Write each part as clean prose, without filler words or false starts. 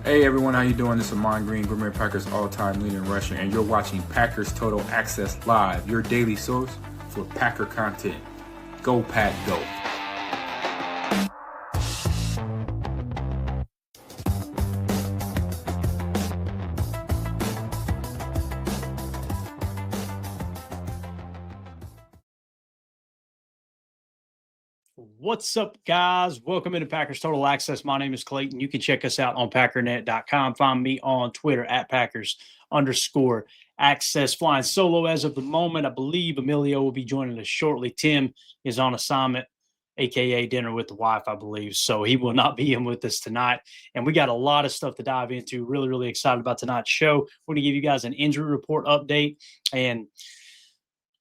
Hey everyone, how you doing? This is Amon Green, Green Bay Packers all-time leader in rushing, and you're watching Packers Total Access Live, your daily source for Packer content. Go Pack, go! What's up, guys? Welcome into Packers Total Access. My name is Clayton. You can check us out on packernet.com. Find me on Twitter at Packers_access. Flying solo as of the moment. I believe Emilio will be joining us shortly. Tim is on assignment, aka dinner with the wife, I believe. So he will not be in with us tonight. And we got a lot of stuff to dive into. Really, really excited about tonight's show. We're going to give you guys an injury report update and a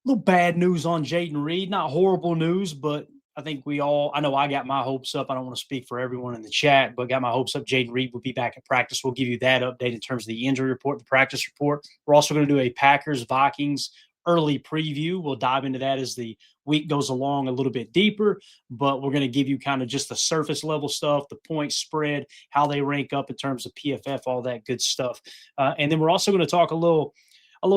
little bad news on Jaden Reed. Not horrible news, but I think I know I got my hopes up. I don't want to speak for everyone in the chat, but got my hopes up. Jaden Reed will be back at practice. We'll give you that update in terms of the injury report, the practice report. We're also going to do a Packers-Vikings early preview. We'll dive into that as the week goes along a little bit deeper, but we're going to give you kind of just the surface level stuff, the point spread, how they rank up in terms of PFF, all that good stuff. And then we're also going to talk a little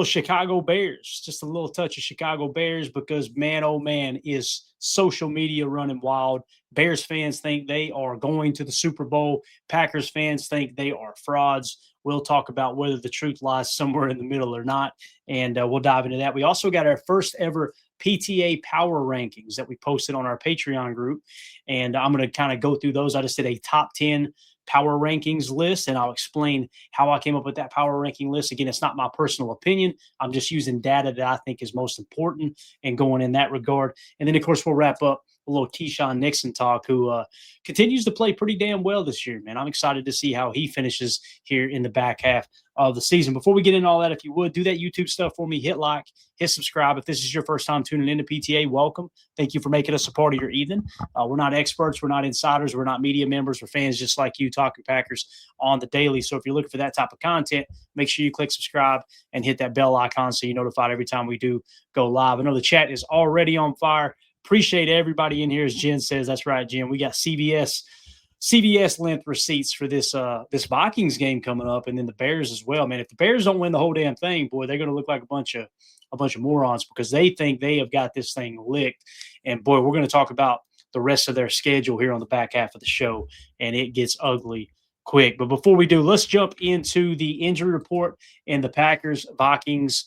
Chicago Bears, just a little touch of Chicago Bears, because man, oh man, is social media running wild. Bears fans think they are going to the Super Bowl. Packers fans think they are frauds. We'll talk about whether the truth lies somewhere in the middle or not, and we'll dive into that. We also got our first ever PTA power rankings that we posted on our Patreon group, and I'm going to kind of go through those. I just did a top 10 power rankings list, and I'll explain how I came up with that power ranking list. Again, it's not my personal opinion. I'm just using data that I think is most important and going in that regard. And then, of course, we'll wrap up a little Keyshawn Nixon talk, who continues to play pretty damn well this year, man. I'm excited to see how he finishes here in the back half of the season. Before we get into all that, if you would, do that YouTube stuff for me. Hit like, hit subscribe. If this is your first time tuning into PTA, welcome. Thank you for making us a part of your evening. We're not experts. We're not insiders. We're not media members. We're fans just like you talking Packers on the daily. So if you're looking for that type of content, make sure you click subscribe and hit that bell icon so you're notified every time we do go live. I know the chat is already on fire. Appreciate everybody in here, as Jen says. That's right, Jen. We got CBS length receipts for this Vikings game coming up, and then the Bears as well. Man, if the Bears don't win the whole damn thing, boy, they're going to look like a bunch of morons, because they think they have got this thing licked. And boy, we're going to talk about the rest of their schedule here on the back half of the show, and it gets ugly quick. But before we do, let's jump into the injury report and the Packers-Vikings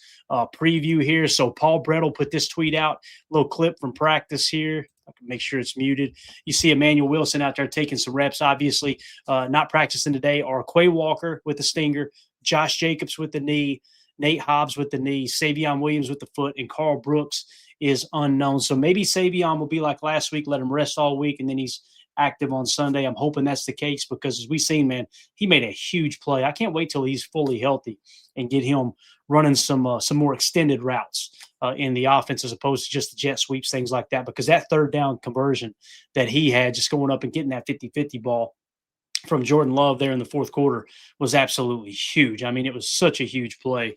preview here. So Paul Brettel put this tweet out, a little clip from practice here. I can make sure it's muted. You see Emmanuel Wilson out there taking some reps, obviously not practicing today, are Quay Walker with the stinger, Josh Jacobs with the knee, Nate Hobbs with the knee, Savion Williams with the foot, and Carl Brooks is unknown. So maybe Savion will be like last week, let him rest all week, and then he's active on Sunday. I'm hoping that's the case, because as we've seen, man, he made a huge play. I can't wait till he's fully healthy and get him running some more extended routes in the offense, as opposed to just the jet sweeps, things like that, because that third down conversion that he had, just going up and getting that 50-50 ball from Jordan Love there in the fourth quarter, was absolutely huge. I mean, it was such a huge play.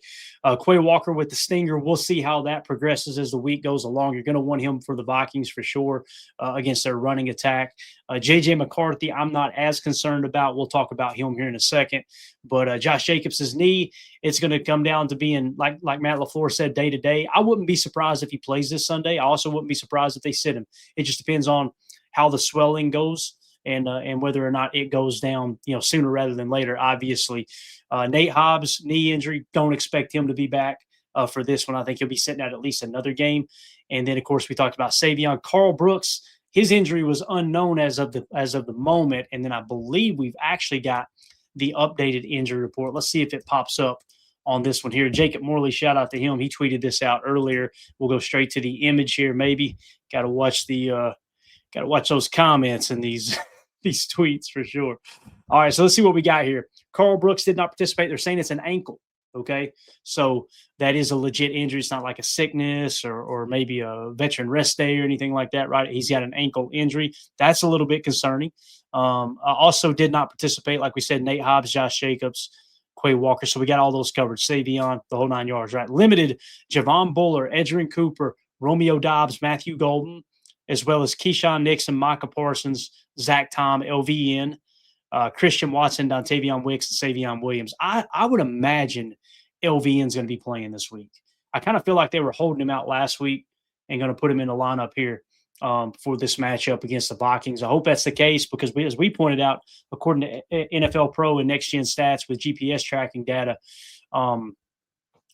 Quay Walker with the stinger. We'll see how that progresses as the week goes along. You're going to want him for the Vikings for sure against their running attack. J.J. McCarthy, I'm not as concerned about. We'll talk about him here in a second. But Josh Jacobs' knee, it's going to come down to being, like Matt LaFleur said, day to day. I wouldn't be surprised if he plays this Sunday. I also wouldn't be surprised if they sit him. It just depends on how the swelling goes, and whether or not it goes down, sooner rather than later, obviously. Nate Hobbs, knee injury, don't expect him to be back for this one. I think he'll be sitting out at least another game. And then, of course, we talked about Savion. Carl Brooks, his injury was unknown as of the moment. And then I believe we've actually got the updated injury report. Let's see if it pops up on this one here. Jacob Morley, shout out to him. He tweeted this out earlier. We'll go straight to the image here. Maybe got to watch those comments and these tweets for sure. All right, so let's see what we got here. Carl Brooks did not participate. They're saying it's an ankle. Okay, so that is a legit injury. It's not like a sickness or maybe a veteran rest day or anything like that, right? He's got an ankle injury. That's a little bit concerning. Also did not participate, like we said, Nate Hobbs, Josh Jacobs, Quay Walker. So we got all those covered. Savion, the whole 9 yards, right? Limited, Javon Buller, Edgerrin Cooper, Romeo Dobbs, Matthew Golden, as well as Keyshawn Nixon, Micah Parsons, Zach Tom, LVN, Christian Watson, Dontavion Wicks, and Savion Williams. I would imagine LVN's going to be playing this week. I kind of feel like they were holding him out last week and going to put him in the lineup here for this matchup against the Vikings. I hope that's the case because, as we pointed out, according to NFL Pro and Next Gen Stats with GPS tracking data,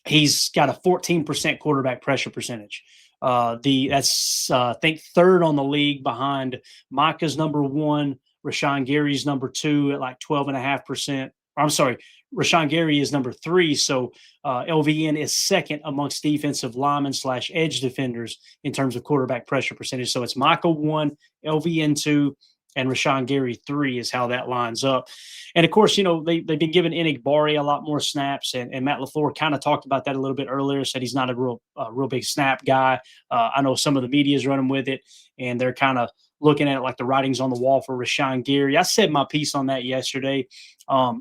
he's got a 14% quarterback pressure percentage. That's I think third on the league behind Micah's number 1, Rashawn Gary's number 2 at like 12.5%. I'm sorry, Rashawn Gary is number 3. So LVN is second amongst defensive linemen / edge defenders in terms of quarterback pressure percentage. So it's Micah 1, LVN 2, and Rashawn Gary 3 is how that lines up. And of course, they've been giving Enigbari a lot more snaps, and Matt LaFleur kind of talked about that a little bit earlier, said he's not a real big snap guy. I know some of the media is running with it, and they're kind of looking at it like the writing's on the wall for Rashawn Gary. I said my piece on that yesterday.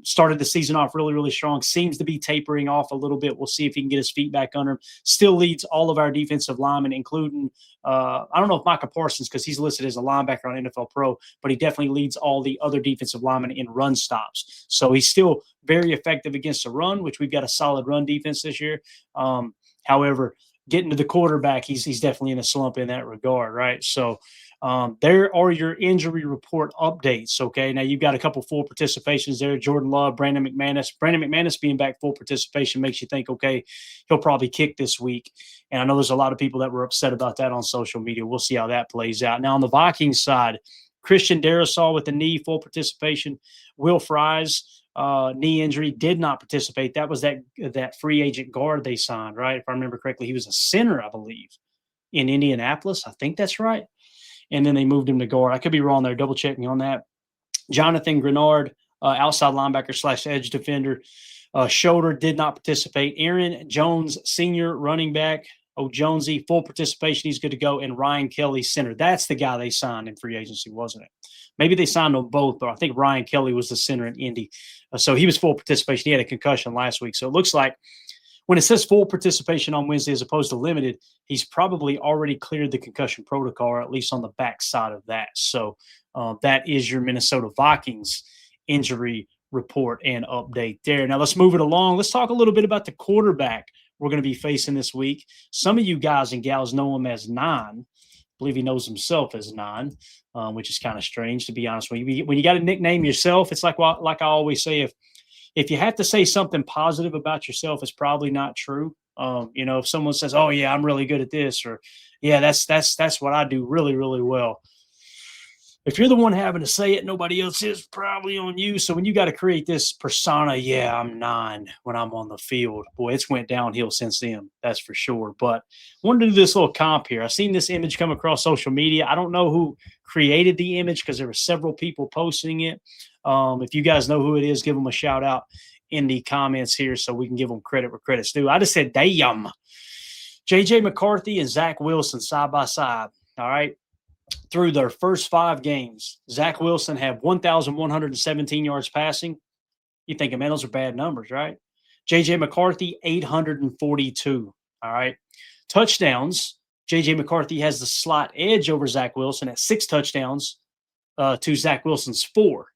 Started the season off really, really strong. Seems to be tapering off a little bit. We'll see if he can get his feet back under him. Still leads all of our defensive linemen, including I don't know if Micah Parsons, because he's listed as a linebacker on NFL Pro, but he definitely leads all the other defensive linemen in run stops. So he's still very effective against the run, which we've got a solid run defense this year. However, getting to the quarterback, he's definitely in a slump in that regard, right? So there are your injury report updates. Okay. Now you've got a couple full participations there. Jordan Love, Brandon McManus being back full participation makes you think, okay, he'll probably kick this week. And I know there's a lot of people that were upset about that on social media. We'll see how that plays out. Now on the Vikings side, Christian Darrisaw with the knee, full participation. Will Fries, knee injury, did not participate. That was that free agent guard they signed, right? If I remember correctly, he was a center, I believe, in Indianapolis. I think that's right. And then they moved him to guard. I could be wrong there. Double check me on that. Jonathan Grenard, outside linebacker / edge defender. Shoulder did not participate. Aaron Jones, senior running back. Jonesy, full participation. He's good to go. And Ryan Kelly, center. That's the guy they signed in free agency, wasn't it? Maybe they signed them both, but I think Ryan Kelly was the center in Indy. So he was full participation. He had a concussion last week. So it looks like when it says full participation on Wednesday as opposed to limited, he's probably already cleared the concussion protocol, or at least on the backside of that. So that is your Minnesota Vikings injury report and update there. Now let's move it along. Let's talk a little bit about the quarterback we're going to be facing this week. Some of you guys and gals know him as Nine. I believe he knows himself as Nine, which is kind of strange, to be honest with you. When you got to nickname yourself, it's like I always say, if you have to say something positive about yourself, it's probably not true. If someone says, "Oh yeah, I'm really good at this," or "Yeah, that's what I do really, really well." If you're the one having to say it, nobody else is, probably on you. So when you got to create this persona, yeah, I'm Nine when I'm on the field. Boy, it's went downhill since then. That's for sure. But I wanted to do this little comp here. I've seen this image come across social media. I don't know who created the image because there were several people posting it. If you guys know who it is, give them a shout out in the comments here so we can give them credit where credit's due. I just said, damn. J.J. McCarthy and Zach Wilson side by side. All right. Through their first 5 games, Zach Wilson had 1,117 yards passing. You think, man, those are bad numbers, right? J.J. McCarthy, 842. All right. Touchdowns. J.J. McCarthy has the slight edge over Zach Wilson at 6 touchdowns to Zach Wilson's 4.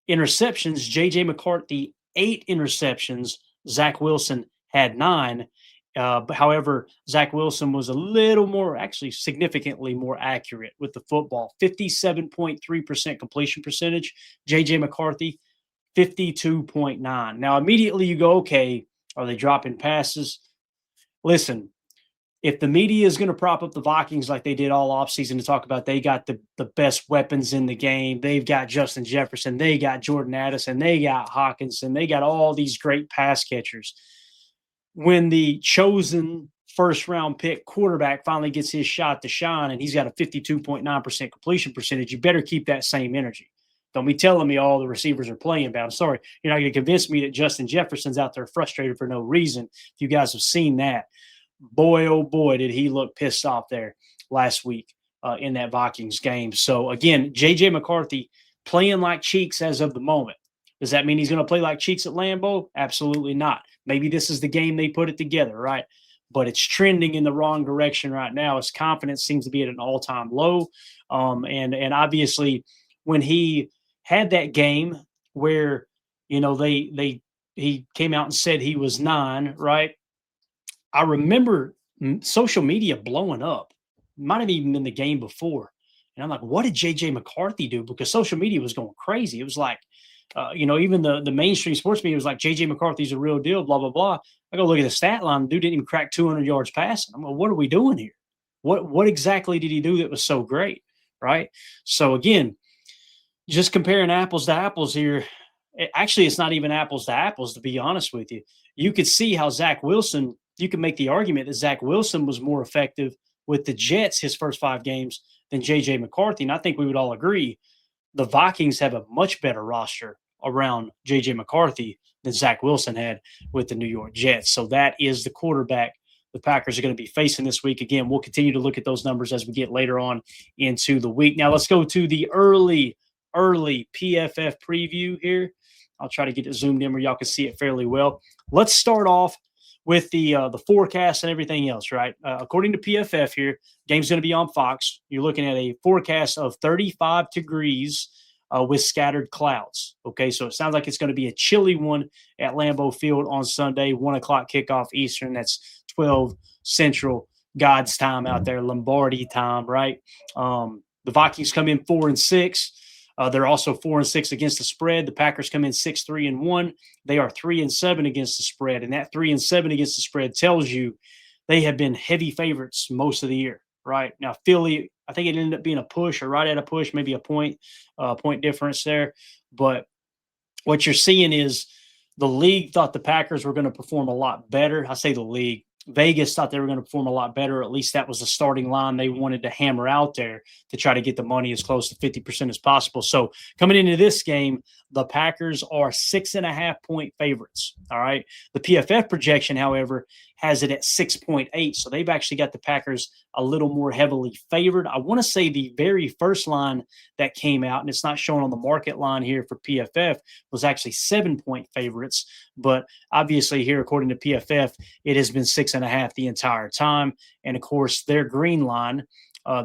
Interceptions, J.J. McCarthy, 8 interceptions. Zach Wilson had 9. However, Zach Wilson was a little more, actually significantly more accurate with the football. 57.3% completion percentage. J.J. McCarthy, 52.9. Now, immediately you go, okay, are they dropping passes? Listen, if the media is going to prop up the Vikings like they did all offseason to talk about they got the best weapons in the game, they've got Justin Jefferson, they got Jordan Addison, they got Hawkinson, they got all these great pass catchers. When the chosen first-round pick quarterback finally gets his shot to shine and he's got a 52.9% completion percentage, you better keep that same energy. Don't be telling me all the receivers are playing bad. I'm sorry. You're not going to convince me that Justin Jefferson's out there frustrated for no reason. If you guys have seen that, boy, oh boy, did he look pissed off there last week in that Vikings game. So, again, J.J. McCarthy playing like Cheeks as of the moment. Does that mean he's going to play like Cheeks at Lambeau? Absolutely not. Maybe this is the game they put it together, right? But it's trending in the wrong direction right now. His confidence seems to be at an all-time low. And obviously, when he had that game where, he came out and said he was 9, right? I remember social media blowing up. Might have even been the game before. And I'm like, what did JJ McCarthy do? Because social media was going crazy. It was like, even the mainstream sports media was like, JJ McCarthy's a real deal, blah, blah, blah. I go look at the stat line. Dude didn't even crack 200 yards passing. I'm like, what are we doing here? What exactly did he do that was so great? Right. So again, just comparing apples to apples here. Actually, it's not even apples to apples, to be honest with you. You could see how Zach Wilson, you can make the argument that Zach Wilson was more effective with the Jets his first 5 games than JJ McCarthy. And I think we would all agree the Vikings have a much better roster around JJ McCarthy than Zach Wilson had with the New York Jets. So that is the quarterback the Packers are going to be facing this week. Again, we'll continue to look at those numbers as we get later on into the week. Now let's go to the early PFF preview here. I'll try to get it zoomed in where y'all can see it fairly well. Let's start off with the forecast and everything else, right? According to PFF here, game's going to be on Fox. You're looking at a forecast of 35 degrees with scattered clouds. Okay, so it sounds like it's going to be a chilly one at Lambeau Field on Sunday, 1 o'clock kickoff Eastern. That's 12 Central, God's time out there, Lombardi time, right? The Vikings come in 4-6. They're also 4-6 against the spread. The Packers come in 6-3-1. They are 3-7 against the spread, and that 3-7 against the spread tells you they have been heavy favorites most of the year. Right now, Philly, I think it ended up being a push or right at a push, maybe a point difference there. But what you're seeing is the league thought the Packers were going to perform a lot better. I say the league. Vegas thought they were going to perform a lot better. At least that was the starting line they wanted to hammer out there to try to get the money as close to 50% as possible. So coming into this game, the Packers are 6.5-point favorites. All right. The PFF projection, however, has it at 6.8. So they've actually got the Packers a little more heavily favored. I want to say the very first line that came out, and it's not shown on the market line here for PFF, was actually 7-point favorites. But obviously here, according to PFF, it has been 6.5 the entire time. And of course, their green line,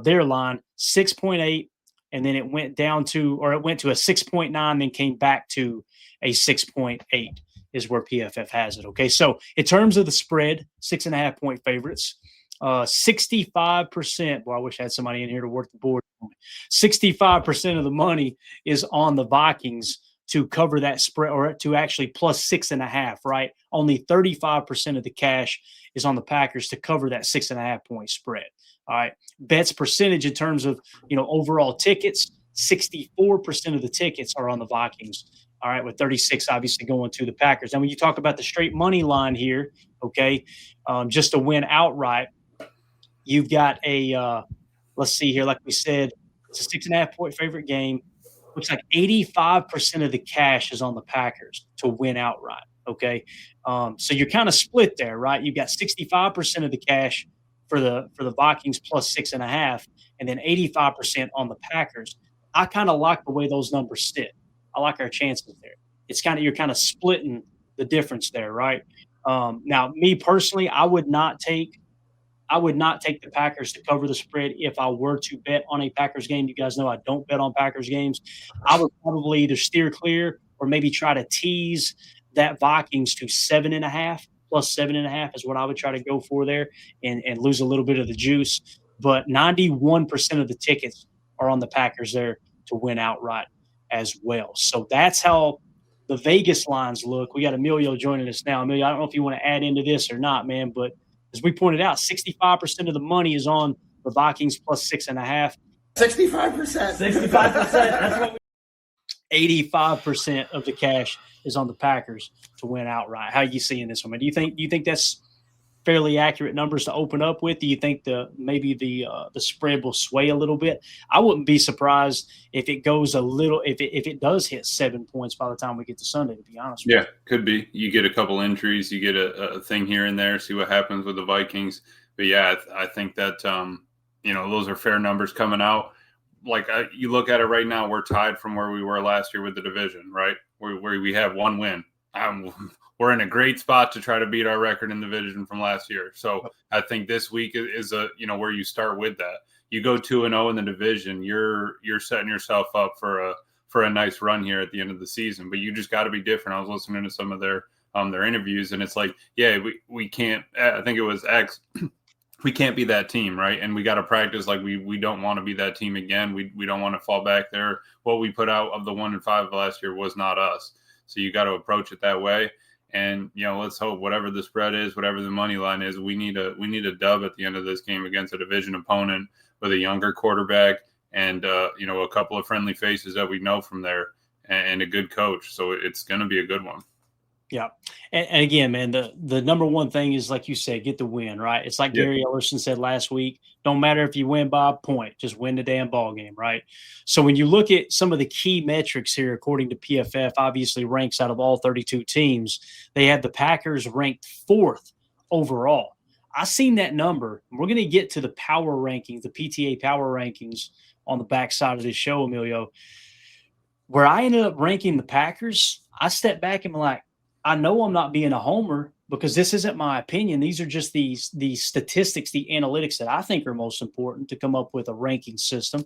their line, 6.8. And then it went to a 6.9, then came back to a 6.8 is where PFF has it. Okay. So in terms of the spread, 6.5-point favorites, 65%. Well, I wish I had somebody in here to work the board. 65% of the money is on the Vikings to cover that spread, or to actually plus 6.5, right? Only 35% of the cash is on the Packers to cover that 6.5-point spread. All right. Bets percentage in terms of, overall tickets, 64% of the tickets are on the Vikings. All right. With 36 obviously going to the Packers. And when you talk about the straight money line here, okay, just to win outright, you've got let's see here. Like we said, it's a 6.5-point favorite game. Looks like 85% of the cash is on the Packers to win outright. Okay. So you're kind of split there, right? You've got 65% of the cash for the Vikings plus 6.5, and then 85% on the Packers. I kind of like the way those numbers sit. I like our chances there. You're kind of splitting the difference there, right? Now, me personally, I would not take the Packers to cover the spread if I were to bet on a Packers game. You guys know I don't bet on Packers games. I would probably either steer clear or maybe try to tease that Vikings to 7.5. Plus 7.5 is what I would try to go for there and lose a little bit of the juice. But 91% of the tickets are on the Packers there to win outright as well. So that's how the Vegas lines look. We got Emilio joining us now. Emilio, I don't know if you want to add into this or not, man, but as we pointed out, 65% of the money is on the Vikings plus 6.5. 65%. 65%. That's what 85% of the cash is on the Packers to win outright. How are you seeing this one? Do you think that's fairly accurate numbers to open up with? Do you think maybe the spread will sway a little bit? I wouldn't be surprised if it goes a little, if it does hit 7 points by the time we get to Sunday, to be honest with you. Yeah, could be. You get a couple injuries, you get a thing here and there, see what happens with the Vikings. But yeah, I think that, those are fair numbers coming out. Like you look at it right now, we're tied from where we were last year with the division, right? Where we have one win. We're in a great spot to try to beat our record in the division from last year. So I think this week is where you start with that. You go 2-0 in the division, you're setting yourself up for for a nice run here at the end of the season. But you just got to be different. I was listening to some of their interviews, and it's like, yeah, we can't. I think it was X. We can't be that team, right? And we got to practice like we don't want to be that team again. We don't want to fall back there. What we put out of the 1-5 last year was not us. So you got to approach it that way. And, let's hope whatever the spread is, whatever the money line is, we need a dub at the end of this game against a division opponent with a younger quarterback and, a couple of friendly faces that we know from there and a good coach. So it's going to be a good one. Yeah. And again, man, the number one thing is, like you said, get the win, right? It's like Gary Ellerson said last week, don't matter if you win by a point, just win the damn ball game, right? So when you look at some of the key metrics here, according to PFF, obviously ranks out of all 32 teams, they have the Packers ranked 4th overall. I seen that number. We're going to get to the power rankings, the PTA power rankings on the backside of this show, Emilio. Where I ended up ranking the Packers, I stepped back and I'm like, I know I'm not being a homer because this isn't my opinion. These are just these statistics, the analytics that I think are most important to come up with a ranking system.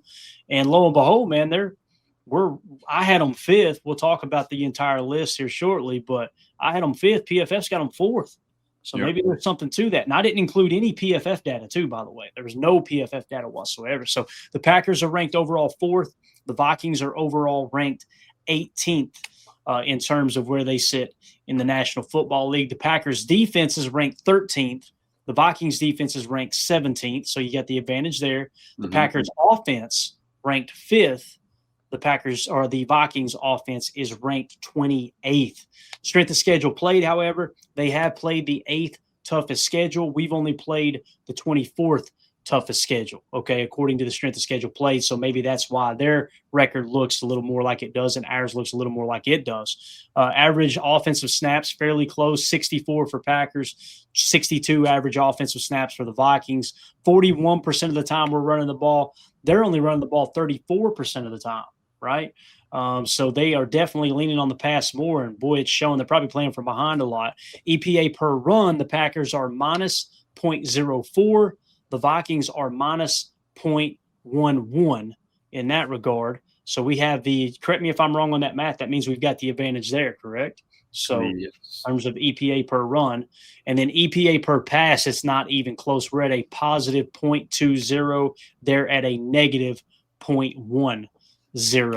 And lo and behold, man, I had them 5th. We'll talk about the entire list here shortly, but I had them 5th. PFF's got them 4th. So maybe there's something to that. And I didn't include any PFF data too, by the way. There was no PFF data whatsoever. So the Packers are ranked overall 4th. The Vikings are overall ranked 18th. In terms of where they sit in the National Football League. The Packers defense is ranked 13th. The Vikings defense is ranked 17th. So you got the advantage there. The Packers offense ranked 5th. The Vikings offense is ranked 28th. Strength of schedule played, however, they have played the 8th toughest schedule. We've only played the 24th toughest schedule, okay, according to the strength of schedule played. So maybe that's why their record looks a little more like it does and ours looks a little more like it does. Average offensive snaps, fairly close, 64 for Packers, 62 average offensive snaps for the Vikings. 41% of the time we're running the ball. They're only running the ball 34% of the time, right? So they are definitely leaning on the pass more, and boy, it's showing. They're probably playing from behind a lot. EPA per run, the Packers are minus 0.04. The Vikings are minus 0.11 in that regard. So we have correct me if I'm wrong on that math, that means we've got the advantage there, correct? So in terms of EPA per run, and then EPA per pass, it's not even close. We're at a positive 0.20. They're at a negative 0.10.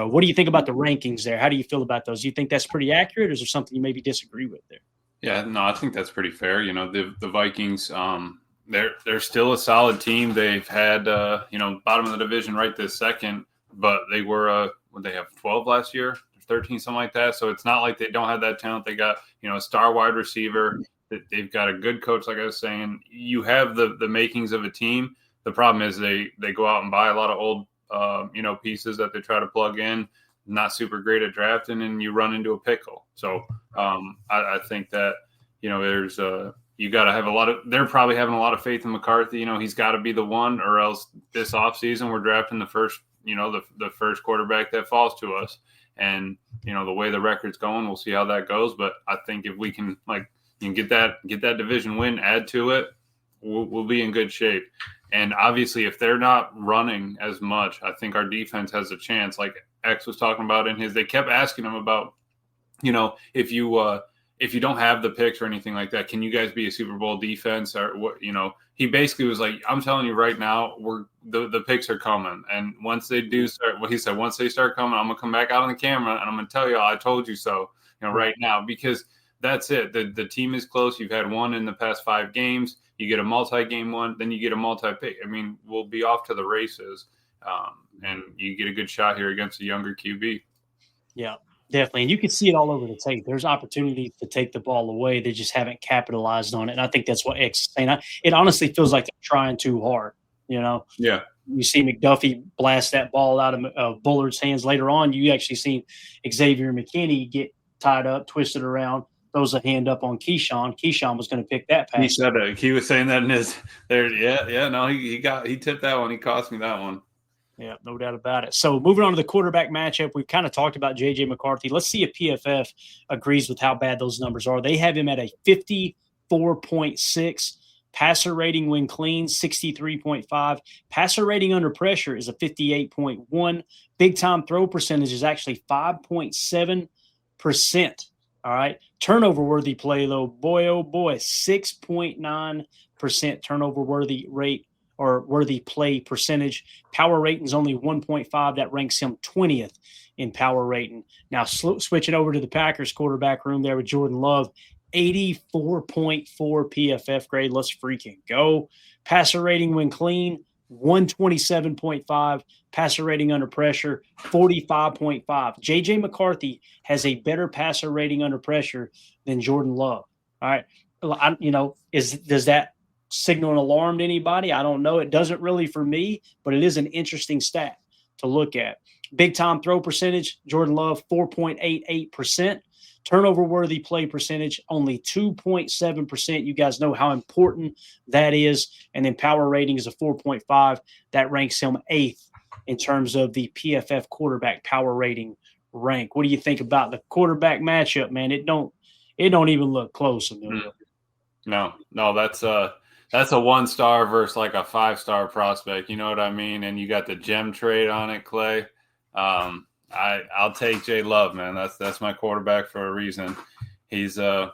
What do you think about the rankings there? How do you feel about those? Do you think that's pretty accurate, or is there something you maybe disagree with there? Yeah, no, I think that's pretty fair. The Vikings, they're still a solid team. They've had bottom of the division right this second, but they were what they have 12 last year, 13, something like that. So it's not like they don't have that talent. They got a star wide receiver. They've got a good coach, like I was saying. You have the makings of a team. The problem is they go out and buy a lot of old pieces that they try to plug in. Not super great at drafting, and you run into a pickle. So I think that there's you got to have they're probably having a lot of faith in McCarthy. He's got to be the one, or else this offseason we're drafting the first, the first quarterback that falls to us. And, the way the record's going, we'll see how that goes. But I think if we can get that division win, add to it, we'll be in good shape. And obviously if they're not running as much, I think our defense has a chance. Like X was talking about they kept asking him about, if you don't have the picks or anything like that, can you guys be a Super Bowl defense or what? He basically was like, I'm telling you right now, the picks are coming. And once they do start, he said, once they start coming, I'm going to come back out on the camera and I'm going to tell you, I told you so, right now, because that's it. The team is close. You've had one in the past 5 games. You get a multi-game one, then you get a multi-pick. I mean, we'll be off to the races. And you get a good shot here against a younger QB. Yeah. Definitely. And you can see it all over the tape. There's opportunities to take the ball away. They just haven't capitalized on it. And I think that's what X is saying. It honestly feels like they're trying too hard, Yeah. You see McDuffie blast that ball out of Bullard's hands. Later on, you actually see Xavier McKinney get tied up, twisted around, throws a hand up on Keyshawn. Keyshawn was going to pick that pass. He was saying that in his there. Yeah. No, he tipped that one. He cost me that one. Yeah, no doubt about it. So moving on to the quarterback matchup, we've kind of talked about J.J. McCarthy. Let's see if PFF agrees with how bad those numbers are. They have him at a 54.6 Passer rating when clean, 63.5. Passer rating under pressure is a 58.1. Big time throw percentage is actually 5.7%. All right. Turnover worthy play, though, boy, oh boy, 6.9% turnover worthy rate or worthy play percentage. Power rating is only 1.5. That ranks him 20th in power rating. Now, switching over to the Packers quarterback room there with Jordan Love, 84.4 PFF grade. Let's freaking go. Passer rating when clean, 127.5. Passer rating under pressure, 45.5. JJ McCarthy has a better passer rating under pressure than Jordan Love. All right. Does that signal an alarm to anybody? I don't know. It doesn't really for me, but it is an interesting stat to look at. Big time throw percentage, Jordan Love, 4.88%. Turnover worthy play percentage, only 2.7%. You guys know how important that is. And then power rating is a 4.5. That ranks him 8th in terms of the PFF quarterback power rating rank. What do you think about the quarterback matchup, man? It don't even look close, Emilio. No, that's a 1-star versus like a 5-star prospect. You know what I mean? And you got the gem trade on it, Clay. I'll take Jay Love, man. That's my quarterback for a reason. He's the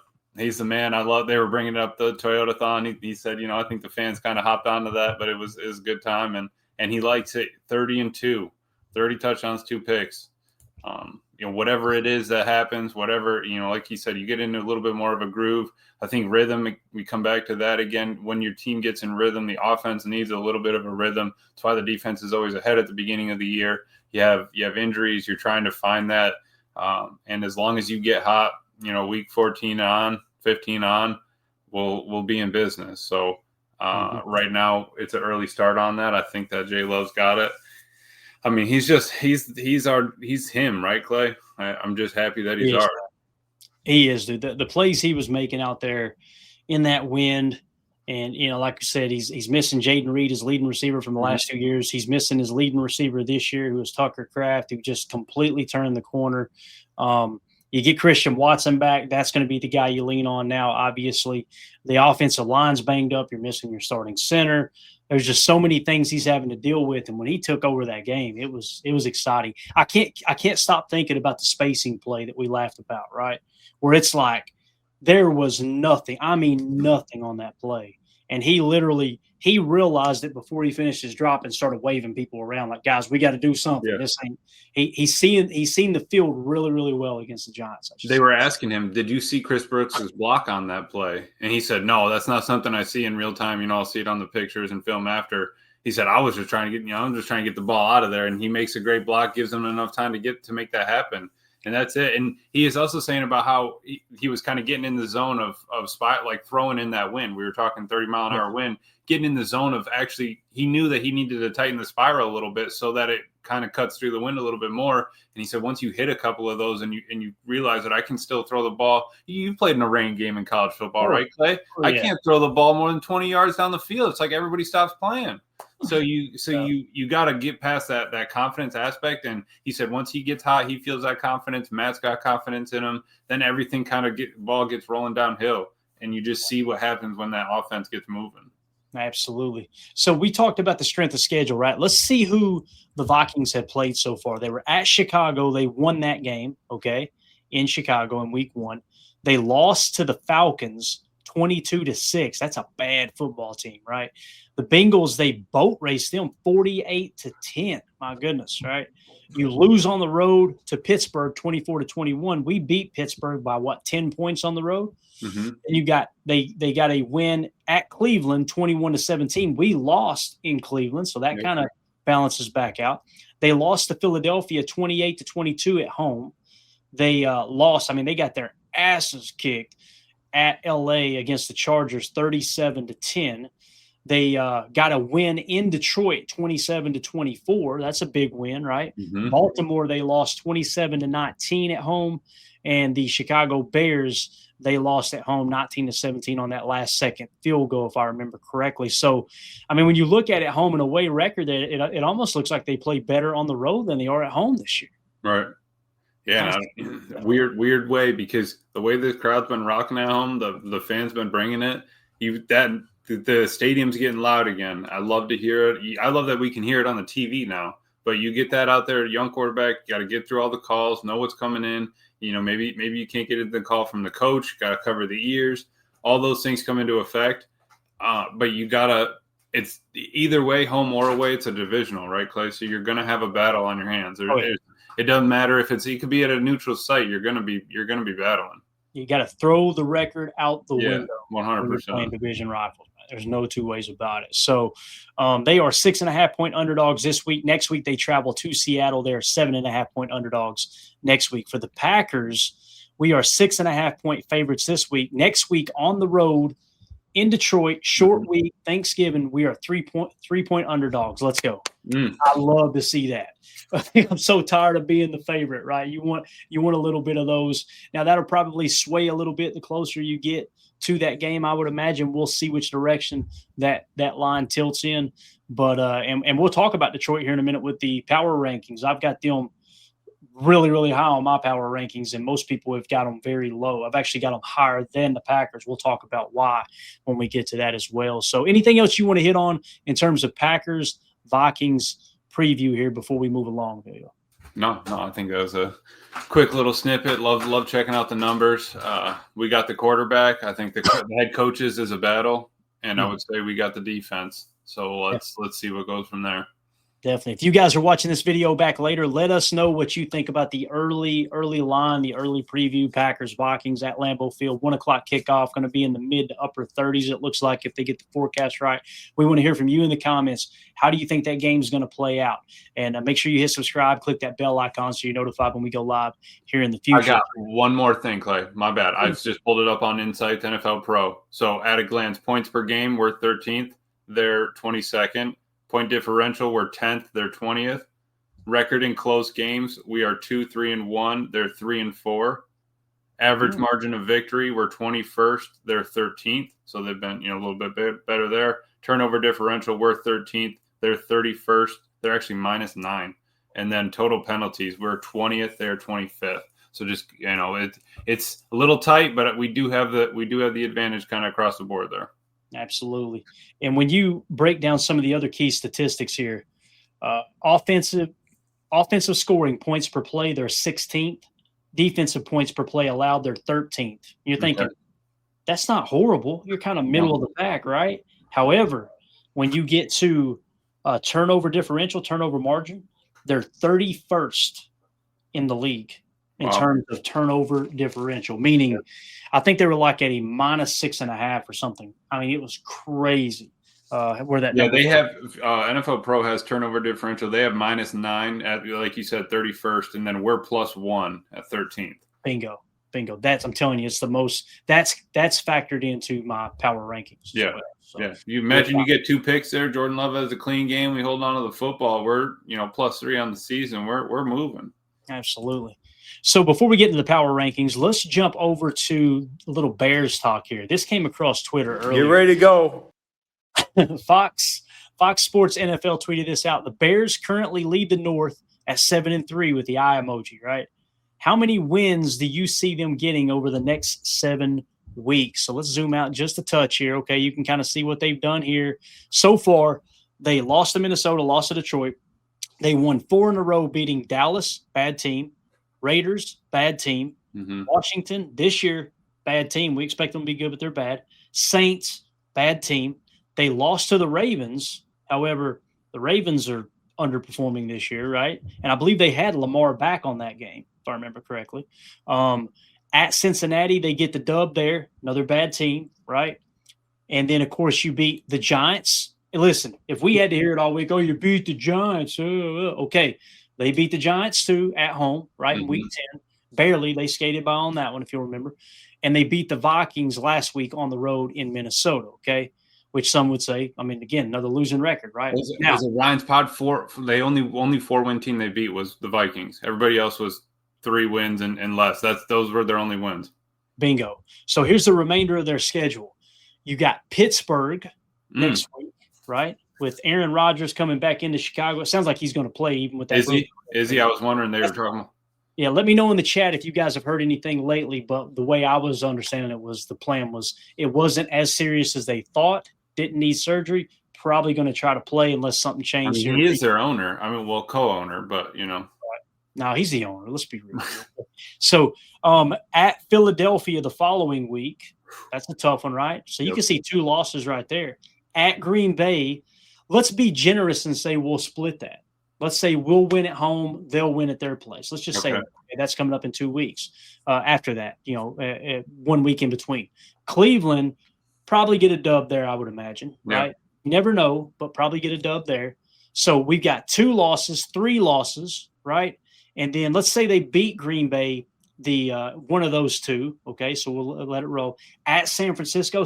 man. I love. They were bringing up the Toyota-thon. He said, I think the fans kind of hopped onto that, but it was a good time. And he likes it. 30-2, 30 touchdowns, 2 picks. Whatever it is that happens, whatever, like he said, you get into a little bit more of a groove. I think rhythm, we come back to that again. When your team gets in rhythm, the offense needs a little bit of a rhythm. That's why the defense is always ahead at the beginning of the year. You have injuries. You're trying to find that. And as long as you get hot, week 14 on, 15 on, we'll be in business. So right now it's an early start on that. I think that Jay Love's got it. I mean, he's him, right, Clay? I'm just happy that he's ours. He is, dude. The plays he was making out there in that wind, and like you said, he's missing Jaden Reed, his leading receiver from the last 2 years. He's missing his leading receiver this year, who was Tucker Kraft, who just completely turned the corner. You get Christian Watson back, that's going to be the guy you lean on now. Obviously, the offensive line's banged up. You're missing your starting center. There's just so many things he's having to deal with. And when he took over that game, it was exciting. I can't stop thinking about the spacing play that we laughed about, right? Where it's like there was nothing. I mean, nothing on that play. And he realized it before he finished his drop and started waving people around like, guys, we got to do something. Yeah. This ain't. He's seen the field really, really well against the Giants. They were asking him, did you see Chris Brooks' block on that play? And he said, no, that's not something I see in real time. I'll see it on the pictures and film after. He said, I was just trying to I'm just trying to get the ball out of there. And he makes a great block, gives them enough time to make that happen. And that's it. And he is also saying about how he was kind of getting in the zone of spot, like throwing in that wind. We were talking 30-mile-an-hour wind, getting in the zone of actually he knew that he needed to tighten the spiral a little bit so that it kind of cuts through the wind a little bit more. And he said, once you hit a couple of those and you realize that I can still throw the ball. You played in a rain game in college football, right, Clay? I can't throw the ball more than 20 yards down the field. It's like everybody stops playing. So you got to get past that confidence aspect. And he said once he gets hot, he feels that confidence. Matt's got confidence in him. Then everything kind of ball gets rolling downhill, and you just see what happens when that offense gets moving. Absolutely. So we talked about the strength of schedule, right? Let's see who the Vikings have played so far. They were at Chicago. They won that game, okay, in Chicago in week 1. They lost to the Falcons 22-6. That's a bad football team, right? The Bengals, they boat raced them 48-10. My goodness, right? You lose on the road to Pittsburgh 24-21. We beat Pittsburgh by 10 points on the road. Mm-hmm. And they got a win at Cleveland 21-17. We lost in Cleveland, so that kind of balances back out. They lost to Philadelphia 28-22 at home. They lost. I mean, they got their asses kicked at LA against the Chargers 37-10. They got a win in Detroit 27-24. That's a big win, right? Mm-hmm. Baltimore, they lost 27-19 at home. And the Chicago Bears, they lost at home 19-17 on that last second field goal, if I remember correctly. So, I mean, when you look at it home and away record, it almost looks like they play better on the road than they are at home this year. Right. Yeah, weird way, because the way this crowd's been rocking at home, the fans been bringing it. That the stadium's getting loud again. I love to hear it. I love that we can hear it on the TV now. But you get that out there, young quarterback, you got to get through all the calls, know what's coming in. Maybe you can't get the call from the coach, got to cover the ears. All those things come into effect. But you got to – it's either way, home or away, it's a divisional, right, Clay? So you're going to have a battle on your hands. It doesn't matter if it could be at a neutral site. You're going to be battling. You got to throw the record out the window. 100%. Playing division rivals. There's no two ways about it. So they are 6.5-point underdogs this week. Next week, they travel to Seattle. They are 7.5-point underdogs next week. For the Packers, we are 6.5-point favorites this week. Next week on the road in Detroit, short week, Thanksgiving, we are 3-point underdogs. Let's go. I love to see that. I'm so tired of being the favorite, right? You want a little bit of those. Now, that'll probably sway a little bit the closer you get to that game. I would imagine we'll see which direction that line tilts in. But and we'll talk about Detroit here in a minute with the power rankings. I've got them really, really high on my power rankings, and most people have got them very low. I've actually got them higher than the Packers. We'll talk about why when we get to that as well. So anything else you want to hit on in terms of Packers, Vikings preview here before we move along, Bill? No, I think that was a quick little snippet. Love checking out the numbers. We got the quarterback. I think the head coaches is a battle, and I would say we got the defense. So let's see what goes from there. Definitely. If you guys are watching this video back later, let us know what you think about the early line, the early preview, Packers, Vikings at Lambeau Field. 1 o'clock kickoff, going to be in the mid to upper 30s, it looks like, if they get the forecast right. We want to hear from you in the comments. How do you think that game is going to play out? And make sure you hit subscribe, click that bell icon so you're notified when we go live here in the future. I got one more thing, Clay. My bad. I just pulled it up on Insights NFL Pro. So at a glance, points per game, we're 13th. They're 22nd. Point differential, we're 10th. They're 20th. Record in close games, we are 2-3-1. They're 3-4. Average margin of victory, we're 21st. They're 13th. So they've been a little bit better there. Turnover differential, we're 13th. They're 31st. They're actually -9. And then total penalties, we're 20th. They're 25th. So just it's a little tight, but we do have the advantage kind of across the board there. Absolutely. And when you break down some of the other key statistics here, offensive scoring points per play, they're 16th. Defensive points per play allowed, they're 13th. You're thinking, that's not horrible. You're kind of middle of the pack, right? However, when you get to turnover differential, turnover margin, they're 31st in the league in terms of turnover differential, meaning I think they were like at a -6.5 or something. I mean, it was crazy where that. Yeah, they have NFL Pro has turnover differential. They have -9 at, like you said, 31st, and then we're +1 at 13th. Bingo. I'm telling you, it's the most. That's factored into my power rankings. Yeah. Well. So, yeah. You imagine you get 2 picks there. Jordan Love has a clean game. We hold on to the football. We're +3 on the season. We're moving. Absolutely. So before we get into the power rankings, let's jump over to a little Bears talk here. This came across Twitter earlier. Get ready to go. Fox Sports NFL tweeted this out. The Bears currently lead the North at 7-3 with the eye emoji, right? How many wins do you see them getting over the next 7 weeks? So let's zoom out just a touch here. Okay, you can kind of see what they've done here. So far, they lost to Minnesota, lost to Detroit. They won 4 in a row, beating Dallas, bad team. Raiders, bad team. Washington, this year, bad team. We expect them to be good, but they're bad. Saints, bad team. They lost to the Ravens. However, the Ravens are underperforming this year, right? And I believe they had Lamar back on that game, if I remember correctly. At Cincinnati, they get the dub there. Another bad team, right? And then, of course, you beat the Giants. And listen, if we had to hear it all week, you beat the Giants. Okay. They beat the Giants, too, at home, right, in Week 10. Barely. They skated by on that one, if you'll remember. And they beat the Vikings last week on the road in Minnesota, okay, which some would say, I mean, again, another losing record, right? Was it Ryan's Pod 4? They only 4-win team they beat was the Vikings. Everybody else was 3 wins and less. Those were their only wins. Bingo. So here's the remainder of their schedule. You got Pittsburgh next week, right? With Aaron Rodgers coming back into Chicago. It sounds like he's going to play even with that. Is he? I was wondering they were talking. Yeah, let me know in the chat if you guys have heard anything lately, but the way I was understanding it was the plan was it wasn't as serious as they thought, didn't need surgery, probably going to try to play unless something I changed mean, here. he is their owner. I mean, well, co-owner, but No, he's the owner. Let's be real. So at Philadelphia the following week, that's a tough one, right? So you can see 2 losses right there. At Green Bay, let's be generous and say we'll split that. Let's say we'll win at home, they'll win at their place. Let's just say that. Okay, that's coming up in 2 weeks. After that, 1 week in between. Cleveland probably get a dub there, I would imagine, right? You never know, but probably get a dub there. So we've got 2 losses, 3 losses, right? And then let's say they beat Green Bay, the one of those 2. Okay, so we'll let it roll. At San Francisco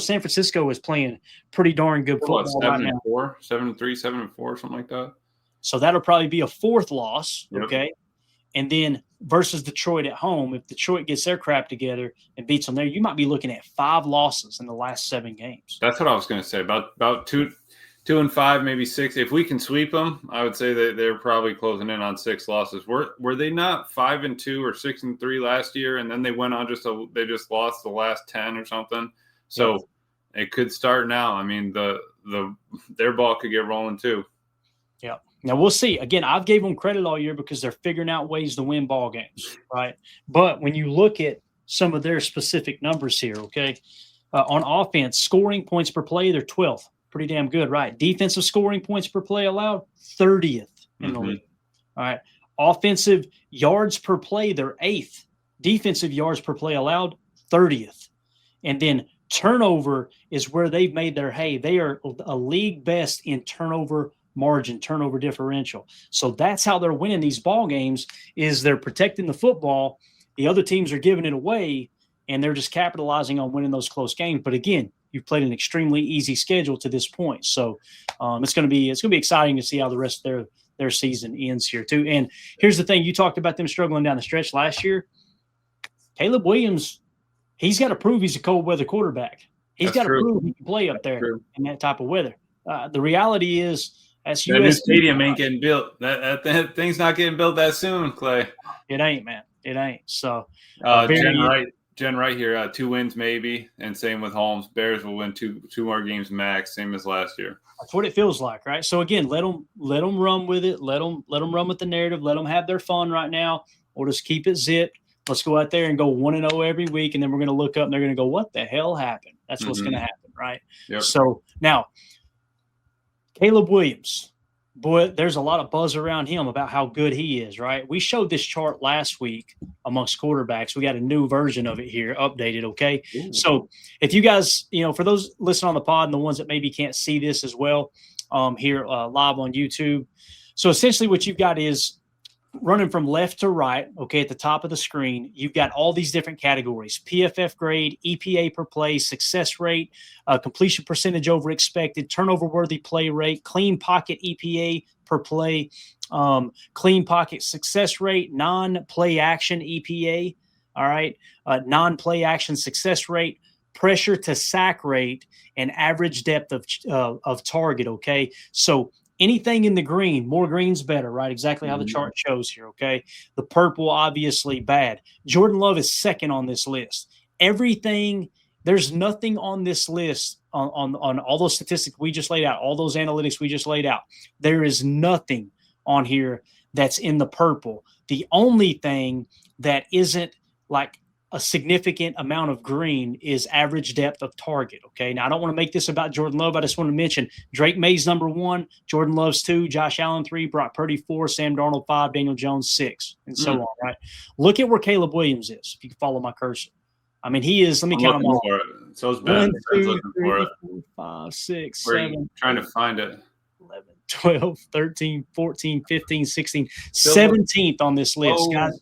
is playing pretty darn good football right now. 7-3, 7-4, something like that. So that'll probably be a 4th loss. Okay, and then versus Detroit at home, if Detroit gets their crap together and beats them there, you might be looking at 5 losses in the last 7 games. That's what I was going to say. About 2 and 5, maybe 6. If we can sweep them, I would say that they're probably closing in on 6 losses. Were they not 5-2 or 6-3 last year, and then they went on they just lost the last 10 or something? So it could start now. I mean, their ball could get rolling too. Yeah. Now we'll see. Again, I've gave them credit all year because they're figuring out ways to win ball games, right? But when you look at some of their specific numbers here, okay, on offense, scoring points per play, they're 12th. Pretty damn good, right? Defensive scoring points per play allowed, 30th in the league. All right. Offensive yards per play, they're 8th. Defensive yards per play allowed, 30th. And then turnover is where they've made their hay. They are a league best in turnover margin, turnover differential. So that's how they're winning these ball games, is they're protecting the football. The other teams are giving it away, and they're just capitalizing on winning those close games. But again, you've played an extremely easy schedule to this point. So it's going to be exciting to see how the rest of their season ends here too. And here's the thing. You talked about them struggling down the stretch last year. Caleb Williams, he's got to prove he's a cold weather quarterback. He's got to prove he can play up there in that type of weather. The reality is, that's that new stadium ain't getting built. That thing's not getting built that soon, Clay. It ain't, man. It ain't. So Jen Wright here, 2 wins maybe, and same with Holmes. Bears will win two more games max, same as last year. That's what it feels like, right? So again, let them run with it. Let them run with the narrative. Let them have their fun right now. We'll just keep it zipped. Let's go out there and go 1-0 every week, and then we're going to look up and they're going to go, "What the hell happened?" That's what's going to happen, right? Yep. So now, Caleb Williams, boy, there's a lot of buzz around him about how good he is, right? We showed this chart last week amongst quarterbacks. We got a new version of it here, updated, okay? Ooh. So if you guys, for those listening on the pod and the ones that maybe can't see this as well here live on YouTube. So essentially what you've got is running from left to right, okay, at the top of the screen, you've got all these different categories: PFF grade, EPA per play, success rate, completion percentage over expected, turnover-worthy play rate, clean pocket EPA per play, clean pocket success rate, non-play action EPA, all right, non-play action success rate, pressure to sack rate, and average depth of target, okay? So anything in the green, more green's better, right? Exactly how the chart shows here, okay? The purple, obviously bad. Jordan Love is second on this list. There's nothing on this list, on all those statistics we just laid out, all those analytics we just laid out. There is nothing on here that's in the purple. The only thing that isn't like a significant amount of green is average depth of target, okay? Now, I don't want to make this about Jordan Love. I just want to mention Drake May's number 1, Jordan Love's 2, Josh Allen 3, Brock Purdy 4, Sam Darnold 5, Daniel Jones 6, and so on, right? Look at where Caleb Williams is, if you can follow my cursor. I mean, he is, let me count them all. So it's Ben. 1, 2, 3, 4, 5, 6, 7. Trying to find it. 11, 12, 13, 14, 15, 16, 17th on this list, guys.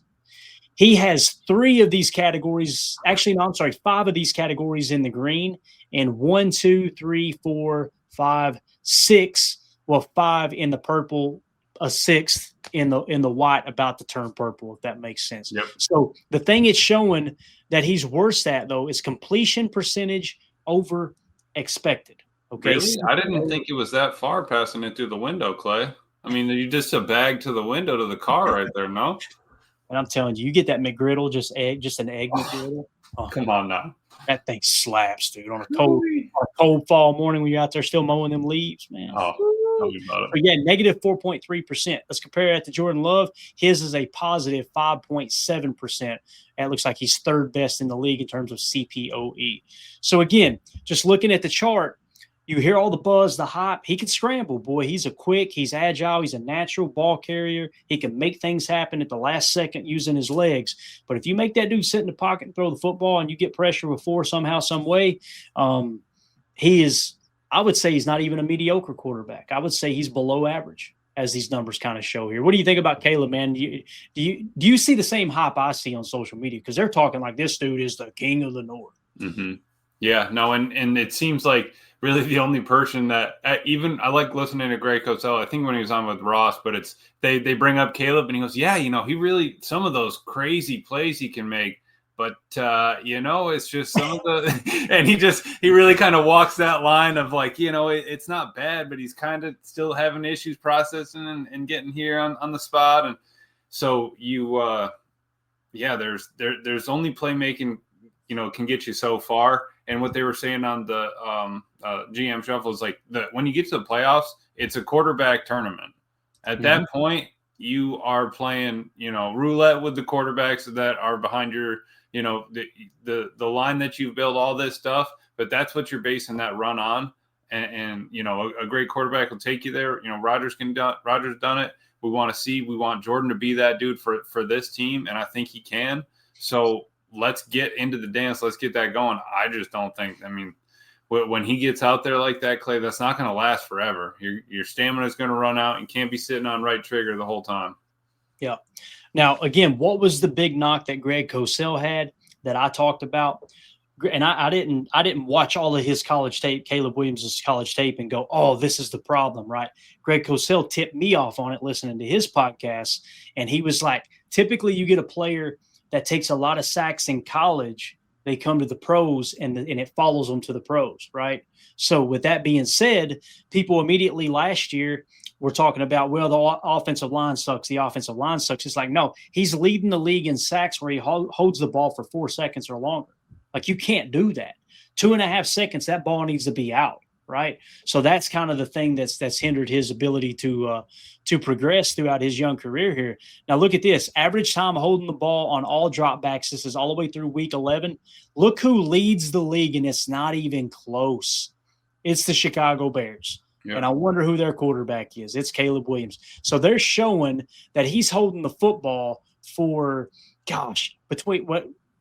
He has 3 of these categories. Actually, no, I'm sorry, 5 of these categories in the green, and 1, 2, 3, 4, 5, 6. Well, 5 in the purple, a 6th in the white, about to turn purple, if that makes sense. Yep. So the thing it's showing that he's worse at, though, is completion percentage over expected. Okay. Really? I didn't think it was that far passing it through the window, Clay. I mean, you just a bag to the window to the car right there, no? And I'm telling you, you get that McGriddle, just an egg McGriddle. Oh, come on now. That thing slaps, dude, on a cold. On a cold fall morning when you're out there still mowing them leaves, man. Oh, tell me about it. So yeah, negative 4.3%. Let's compare that to Jordan Love. His is a positive 5.7%. That looks like he's third best in the league in terms of CPOE. So again, just looking at the chart, you hear all the buzz, the hype. He can scramble, boy. He's he's agile, he's a natural ball carrier. He can make things happen at the last second using his legs. But if you make that dude sit in the pocket and throw the football and you get pressure before somehow, some way, he is, I would say he's not even a mediocre quarterback. I would say he's below average, as these numbers kind of show here. What do you think about Caleb, man? Do you see the same hype I see on social media? Because they're talking like this dude is the king of the North. Mm-hmm. Yeah, no, and it seems like really the only person that even I like listening to Greg Cosell. I think when he was on with Ross, but it's they bring up Caleb and he goes, yeah, he really some of those crazy plays he can make, but it's just some of the and he really kind of walks that line of like, it's not bad, but he's kind of still having issues processing and getting here on the spot. And so there's only playmaking, can get you so far. And what they were saying on the GM Shuffle is like when you get to the playoffs, it's a quarterback tournament. At that point, you are playing, roulette with the quarterbacks that are behind your, the line that you've built, all this stuff. But that's what you're basing that run on. And a great quarterback will take you there. Rodgers done it. We want Jordan to be that dude for this team, and I think he can. So let's get into the dance. Let's get that going. I just don't think, when he gets out there like that, Clay, that's not going to last forever. Your stamina is going to run out and can't be sitting on right trigger the whole time. Yeah. Now, again, what was the big knock that Greg Cosell had that I talked about? And I didn't watch all of his college tape, Caleb Williams' college tape, and go, oh, this is the problem, right? Greg Cosell tipped me off on it listening to his podcast. And he was like, typically you get a player that takes a lot of sacks in college, they come to the pros and it follows them to the pros, right? So with that being said, people immediately last year were talking about, well, the offensive line sucks. The offensive line sucks. It's like, no, he's leading the league in sacks where he holds the ball for 4 seconds or longer. Like, you can't do that. 2.5 seconds, that ball needs to be out, right? So that's kind of the thing that's hindered his ability to progress throughout his young career here. Now look at this. Average time holding the ball on all dropbacks. This is all the way through week 11. Look who leads the league, and it's not even close. It's the Chicago Bears. Yep. And I wonder who their quarterback is. It's Caleb Williams. So they're showing that he's holding the football for,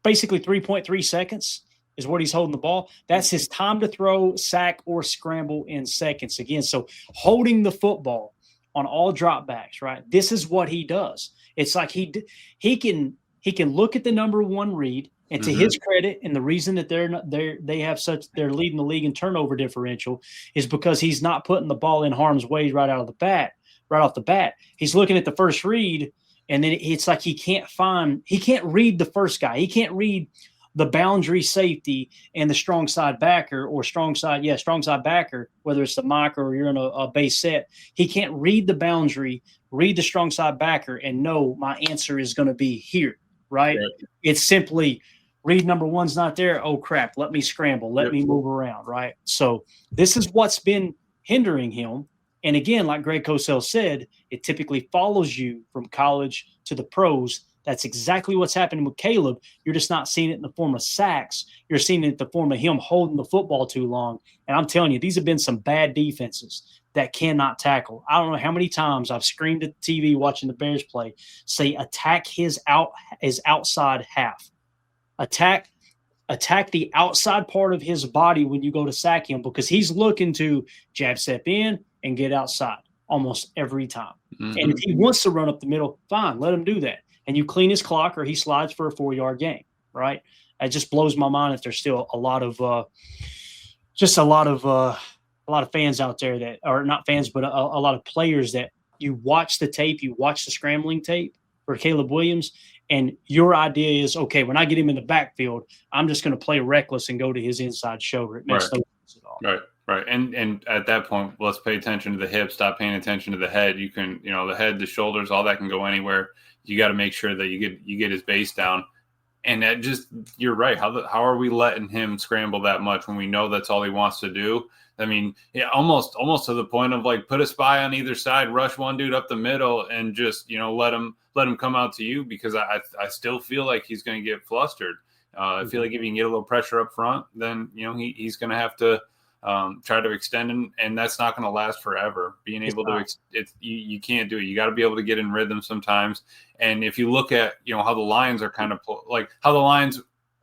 basically 3.3 seconds is what he's holding the ball. That's his time to throw, sack, or scramble in seconds. Again, so holding the football on all dropbacks, right? This is what he does. It's like he can look at the number one read, and to his credit, and the reason that they're leading the league in turnover differential is because he's not putting the ball in harm's way right off the bat. He's looking at the first read, and then it's like he can't read the first guy. He can't read the boundary safety and the strong side backer, whether it's the mock or you're in a base set. He can't read the boundary, read the strong side backer, and know my answer is going to be here, right? It's simply read number one's not there. Oh, crap. Let me scramble. Let me move around, right? So this is what's been hindering him. And again, like Greg Cosell said, it typically follows you from college to the pros. That's exactly what's happening with Caleb. You're just not seeing it in the form of sacks. You're seeing it in the form of him holding the football too long. And I'm telling you, these have been some bad defenses that cannot tackle. I don't know how many times I've screamed at the TV watching the Bears play, say, attack his outside half. Attack the outside part of his body when you go to sack him, because he's looking to jab step in and get outside almost every time. And if he wants to run up the middle, fine, let him do that. And you clean his clock or he slides for a 4-yard gain, right? It just blows my mind if there's still a lot of fans out there that are not fans, but a lot of players that you watch the tape, you watch the scrambling tape for Caleb Williams, and your idea is, okay, when I get him in the backfield, I'm just going to play reckless and go to his inside shoulder. It makes no sense at all. Right. And at that point, let's pay attention to the hips, stop paying attention to the head. You can, the head, the shoulders, all that can go anywhere. You got to make sure that you get his base down. And that just, you're right. How are we letting him scramble that much when we know that's all he wants to do? I mean, yeah, almost to the point of like put a spy on either side, rush one dude up the middle, and just let him come out to you, because I still feel like he's going to get flustered. I feel like if you can get a little pressure up front, then he's going to have to try to extend, and that's not going to last forever. Being able to, you can't do it. You got to be able to get in rhythm sometimes. And if you look at how the Lions are kind of like how the Lions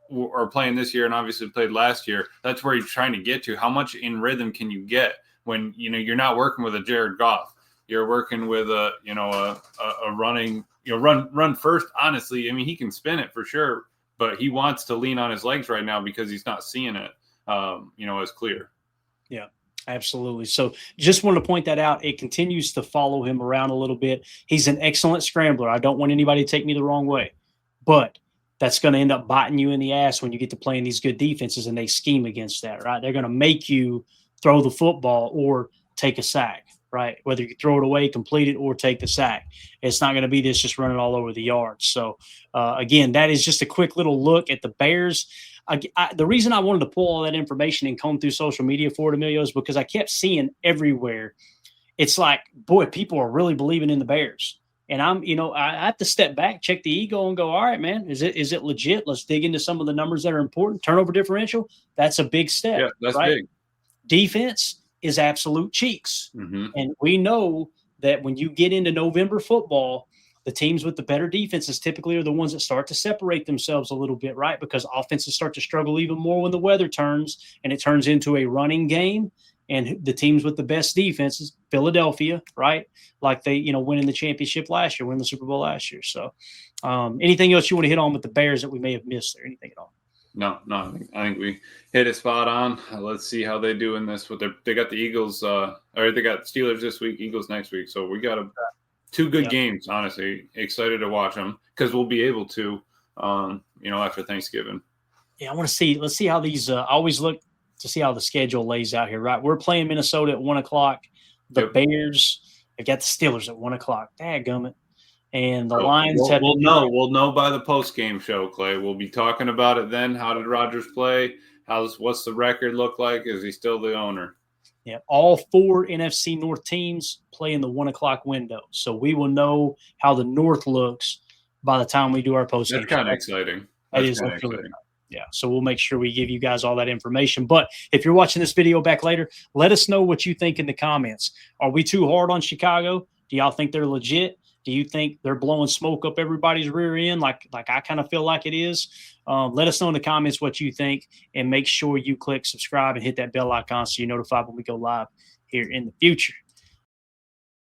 are playing this year and obviously played last year, that's where you're trying to get to. How much in rhythm can you get when you're not working with a Jared Goff? You're working with a running run first. Honestly, I mean, he can spin it for sure, but he wants to lean on his legs right now because he's not seeing it as clear. Yeah, absolutely. So just wanted to point that out. It continues to follow him around a little bit. He's an excellent scrambler. I don't want anybody to take me the wrong way, but that's going to end up biting you in the ass when you get to playing these good defenses and they scheme against that, right? They're going to make you throw the football or take a sack, right? Whether you throw it away, complete it, or take the sack. It's not going to be this just running all over the yard. So, again, that is just a quick little look at the Bears. The reason I wanted to pull all that information and comb through social media for it, Emilio, is because I kept seeing everywhere. It's like, boy, people are really believing in the Bears. And I have to step back, check the ego and go, all right, man, is it legit? Let's dig into some of the numbers that are important. Turnover differential, that's a big step. Yeah, that's right? big. Defense is absolute cheeks. Mm-hmm. And we know that when you get into November football, the teams with the better defenses typically are the ones that start to separate themselves a little bit, right? Because offenses start to struggle even more when the weather turns and it turns into a running game. And the teams with the best defenses, Philadelphia, right? Like they, winning the championship last year, winning the Super Bowl last year. So anything else you want to hit on with the Bears that we may have missed there? Anything at all? No, I think we hit it spot on. Let's see how they do in this. They got the Eagles, or they got Steelers this week, Eagles next week. So we got two good games, honestly. Excited to watch them because we'll be able to, after Thanksgiving. Yeah, I want to see. Let's see how these. I always look to see how the schedule lays out here. Right, we're playing Minnesota at 1:00. The Bears have got the Steelers at 1:00. Dadgummit. And the Lions we'll know by the post-game show, Clay. We'll be talking about it then. How did Rodgers play? What's the record look like? Is he still the owner? Yeah, all 4 NFC North teams play in the 1:00 window. So we will know how the North looks by the time we do our post-game. That's kind of exciting. That is exciting. Yeah, so we'll make sure we give you guys all that information. But if you're watching this video back later, let us know what you think in the comments. Are we too hard on Chicago? Do y'all think they're legit? Do you think they're blowing smoke up everybody's rear end like I kind of feel like it is? Let us know in the comments what you think, and make sure you click subscribe and hit that bell icon so you're notified when we go live here in the future.